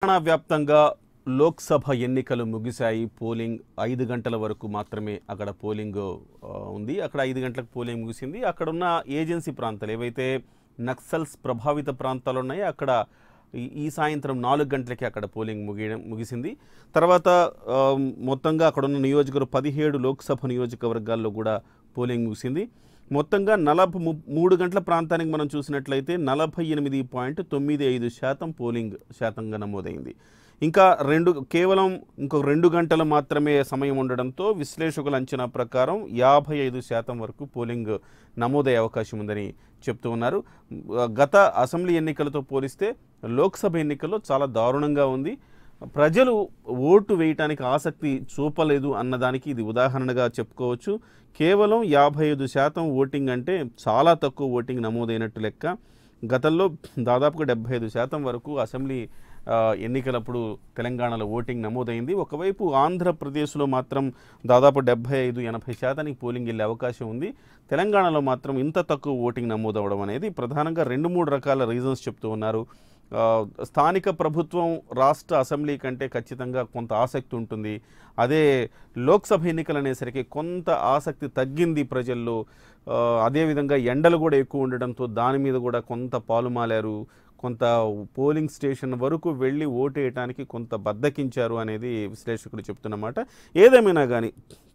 తెలంగాణ వ్యాప్తంగా లోక్సభ ఎన్నికలు ముగిశాయి. పోలింగ్ 5 గంటల వరకు మాత్రమే అక్కడ పోలింగ్ ఉంది. అక్కడ 5 గంటలకు పోలింగ్ ముగిసింది. అక్కడున్న ఏజెన్సీ ప్రాంతాలు ఏవైతే నక్సల్స్ ప్రభావిత ప్రాంతాలు ఉన్నాయో అక్కడ ఈ సాయంత్రం 4 గంటలకి అక్కడ పోలింగ్ ముగిసింది. తర్వాత మొత్తంగా అక్కడున్న 17 లోక్సభ నియోజకవర్గాల్లో కూడా పోలింగ్ ముగిసింది. మొత్తంగా 43 గంటల ప్రాంతానికి మనం చూసినట్లయితే 48.95% పోలింగ్ శాతంగా నమోదైంది. ఇంకా కేవలం ఇంకో 2 గంటలు మాత్రమే సమయం ఉండడంతో విశ్లేషకుల అంచనా ప్రకారం 55% వరకు పోలింగ్ నమోదయ్యే అవకాశం ఉందని చెప్తూ ఉన్నారు. గత అసెంబ్లీ ఎన్నికలతో పోలిస్తే లోక్సభ ఎన్నికల్లో చాలా దారుణంగా ఉంది. ప్రజలు ఓటు వేయటానికి ఆసక్తి చూపలేదు అన్నదానికి ఇది ఉదాహరణగా చెప్పుకోవచ్చు. కేవలం 55% ఓటింగ్ అంటే చాలా తక్కువ ఓటింగ్ నమోదైనట్టు లెక్క. గతంలో దాదాపుగా 75% వరకు అసెంబ్లీ ఎన్నికలప్పుడు తెలంగాణలో ఓటింగ్ నమోదైంది. ఒకవైపు ఆంధ్రప్రదేశ్లో మాత్రం దాదాపు 75-80% పోలింగ్ వెళ్ళే అవకాశం ఉంది. తెలంగాణలో మాత్రం ఇంత తక్కువ ఓటింగ్ నమోదవడం అనేది ప్రధానంగా 2-3 రకాల రీజన్స్ చెప్తూ ఉన్నారు. స్థానిక ప్రభుత్వం రాష్ట్ర అసెంబ్లీ కంటే ఖచ్చితంగా కొంత ఆసక్తి ఉంటుంది. అదే లోక్సభ ఎన్నికలు అనేసరికి కొంత ఆసక్తి తగ్గింది ప్రజల్లో. అదేవిధంగా ఎండలు కూడా ఎక్కువ ఉండడంతో దాని మీద కూడా కొంత పాలుమాలారు. కొంత పోలింగ్ స్టేషన్ వరకు వెళ్ళి ఓటు వేయటానికి కొంత బద్దకించారు అనేది విశ్లేషకులు చెప్తున్నమాట. ఏదేమైనా కానీ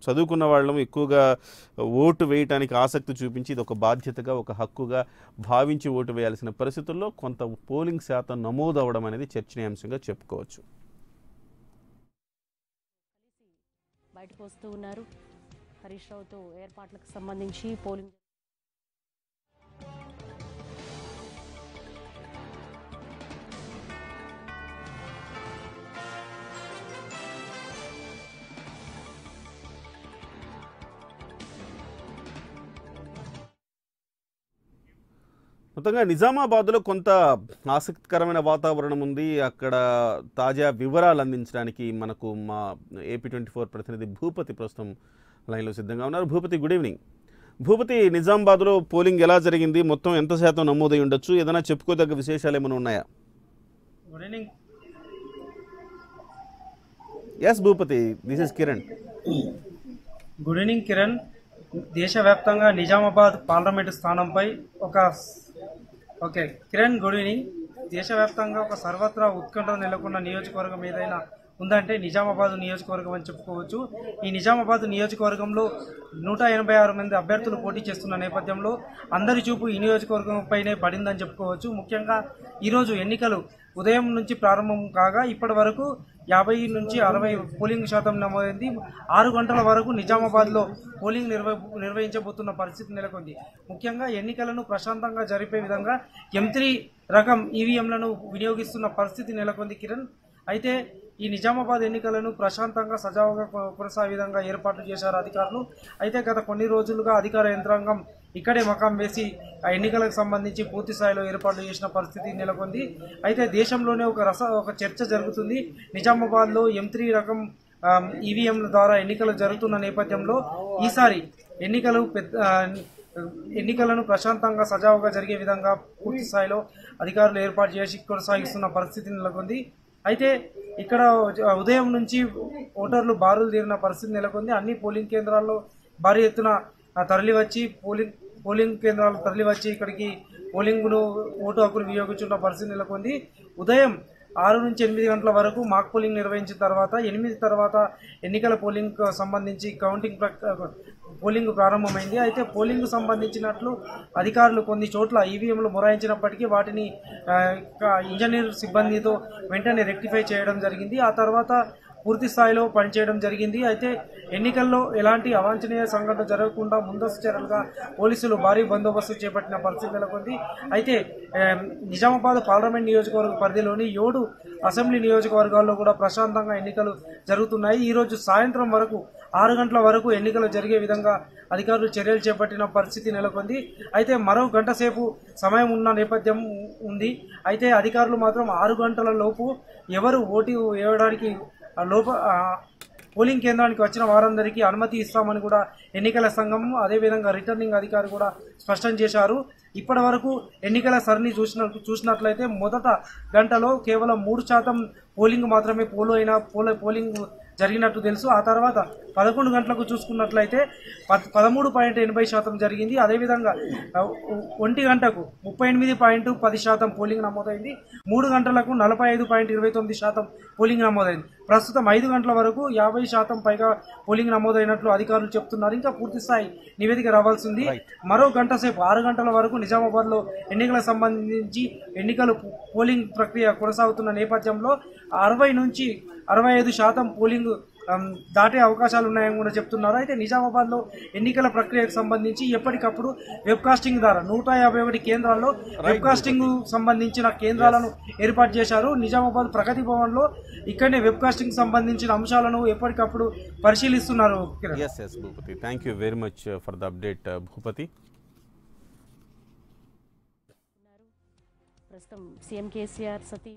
చదువుకున్న వాళ్ళం ఎక్కువగా ఓటు వేయటానికి ఆసక్తి చూపించి ఇది ఒక బాధ్యతగా, ఒక హక్కుగా భావించి ఓటు వేయాల్సిన పరిస్థితుల్లో కొంత పోలింగ్ శాతం నమోదు అవ్వడం అనేది చర్చనీయాంశంగా చెప్పుకోవచ్చు. బయటకు వస్తూ ఉన్నారు. హరీష్ రావుతో ఏర్పాట్లకు సంబంధించి పోలింగ్ మొత్తంగా నిజామాబాద్లో కొంత ఆసక్తికరమైన వాతావరణం ఉంది. అక్కడ తాజా వివరాలు అందించడానికి మనకు మా AP24 ప్రతినిధి భూపతి ప్రస్తుతం లైన్లో సిద్ధంగా ఉన్నారు. Bhupathi, good evening. భూపతి, నిజామాబాద్లో పోలింగ్ ఎలా జరిగింది? మొత్తం ఎంత శాతం నమోదై ఉండొచ్చు? ఏదైనా చెప్పుకోదగ్గ విశేషాలు ఏమైనా ఉన్నాయా? Good evening. Yes Bhupathi, this is Kiran. Good evening Kiran. దేశవ్యాప్తంగా నిజామాబాద్ పార్లమెంటు స్థానంపై కిరణ్, గుడ్ ఈవినింగ్. దేశవ్యాప్తంగా ఒక సర్వత్రా ఉత్కంఠ నెలకొన్న నియోజకవర్గం ఏదైనా ఉందంటే నిజామాబాద్ నియోజకవర్గం అని చెప్పుకోవచ్చు. ఈ నిజామాబాద్ నియోజకవర్గంలో 186 మంది అభ్యర్థులు పోటీ చేస్తున్న నేపథ్యంలో అందరి చూపు ఈ నియోజకవర్గంపైనే పడిందని చెప్పుకోవచ్చు. ముఖ్యంగా ఈరోజు ఎన్నికలు ఉదయం నుంచి ప్రారంభం కాగా ఇప్పటి వరకు 50 నుంచి 60 పోలింగ్ శాతం నమోదైంది. 6 గంటల వరకు నిజామాబాద్లో పోలింగ్ నిర్వహించబోతున్న పరిస్థితి నెలకొంది. ముఖ్యంగా ఎన్నికలను ప్రశాంతంగా జరిపే విధంగా M3 రకం ఈవీఎంలను వినియోగిస్తున్న పరిస్థితి నెలకొంది కిరణ్. అయితే ఈ నిజామాబాద్ ఎన్నికలను ప్రశాంతంగా సజావుగా కొనసాగే విధంగా ఏర్పాట్లు చేశారు అధికారులు. అయితే గత కొన్ని రోజులుగా అధికార యంత్రాంగం ఇక్కడే మకాం వేసి ఆ ఎన్నికలకు సంబంధించి పూర్తి స్థాయిలో ఏర్పాట్లు చేసిన పరిస్థితి నెలకొంది. అయితే దేశంలోనే ఒక చర్చ జరుగుతుంది. నిజామాబాద్లో M3 రకం ఈవీఎంల ద్వారా ఎన్నికలు జరుగుతున్న నేపథ్యంలో ఈసారి ఎన్నికలను ప్రశాంతంగా సజావుగా జరిగే విధంగా పూర్తి స్థాయిలో అధికారులు ఏర్పాటు చేసి కొనసాగిస్తున్న పరిస్థితి నెలకొంది. అయితే ఇక్కడ ఉదయం నుంచి ఓటర్లు బారులు తీరిన పరిస్థితి నెలకొంది. అన్ని పోలింగ్ కేంద్రాల్లో భారీ ఎత్తున తరలివచ్చి పోలింగ్ కేంద్రాలు తరలివచ్చి ఇక్కడికి ఓటు హక్కును వినియోగించున్న పరిస్థితి నెలకొంది. ఉదయం 6 నుంచి 8 గంటల వరకు మాక్ పోలింగ్ నిర్వహించిన తర్వాత 8 తర్వాత ఎన్నికల పోలింగ్ సంబంధించి పోలింగ్ ప్రారంభమైంది. అయితే పోలింగ్ సంబంధించినట్లు అధికారులు కొన్ని చోట్ల ఈవీఎంలు మొరాయించినప్పటికీ వాటిని ఇంజనీర్ సిబ్బందితో వెంటనే రెక్టిఫై చేయడం జరిగింది. ఆ తర్వాత పూర్తి స్థాయిలో పనిచేయడం జరిగింది. అయితే ఎన్నికల్లో ఎలాంటి అవాంఛనీయ సంఘటన జరగకుండా ముందస్తు చర్యలుగా పోలీసులు భారీ బందోబస్తు చేపట్టిన పరిస్థితి నెలకొంది. అయితే నిజామాబాద్ పార్లమెంట్ నియోజకవర్గ పరిధిలోని 7 అసెంబ్లీ నియోజకవర్గాల్లో కూడా ప్రశాంతంగా ఎన్నికలు జరుగుతున్నాయి. ఈరోజు సాయంత్రం వరకు 6 గంటల వరకు ఎన్నికలు జరిగే విధంగా అధికారులు చర్యలు చేపట్టిన పరిస్థితి నెలకొంది. అయితే మరో గంట సేపు సమయం ఉన్న నేపథ్యం ఉంది. అయితే అధికారులు మాత్రం 6 గంటల లోపు ఎవరు ఓటు వేయడానికి పోలింగ్ కేంద్రానికి వచ్చిన వారందరికీ అనుమతి ఇస్తామని కూడా ఎన్నికల సంఘం అదేవిధంగా రిటర్నింగ్ అధికారి కూడా స్పష్టం చేశారు. ఇప్పటి వరకు ఎన్నికల సరళి చూసినట్లయితే మొదట గంటలో కేవలం 3% పోలింగ్ మాత్రమే పోలింగ్ జరిగినట్టు తెలుసు. ఆ తర్వాత 11 గంటలకు చూసుకున్నట్లయితే 13.80% జరిగింది. అదేవిధంగా 1 గంటకు 38.10% పోలింగ్ నమోదైంది. 3 గంటలకు 45.29% పోలింగ్ నమోదైంది. ప్రస్తుతం 5 గంటల వరకు 50% పైగా పోలింగ్ నమోదైనట్లు అధికారులు చెప్తున్నారు. ఇంకా పూర్తి స్థాయి నివేదిక రావాల్సింది. మరో గంట సేపు 6 గంటల వరకు నిజామాబాద్లో ఎన్నికలకు సంబంధించి పోలింగ్ ప్రక్రియ కొనసాగుతున్న నేపథ్యంలో 60 నుంచి 65% పోలింగ్ దాటే అవకాశాలు ఉన్నాయని కూడా చెప్తున్నారు. అయితే నిజామాబాద్లో ఎన్నికల ప్రక్రియకు సంబంధించి ఎప్పటికప్పుడు వెబ్కాస్టింగ్ ద్వారా 151 కేంద్రాల్లో వెబ్కాస్టింగ్ సంబంధించిన కేంద్రాలను ఏర్పాటు చేశారు. నిజామాబాద్ ప్రగతి భవన్లో ఇక్కడనే వెబ్కాస్టింగ్ సంబంధించిన అంశాలను ఎప్పటికప్పుడు పరిశీలిస్తున్నారు. Bhupathi, thank you very much for the update Bhupathi. ప్రస్తుతం సీఎం కేసీఆర్ సతీ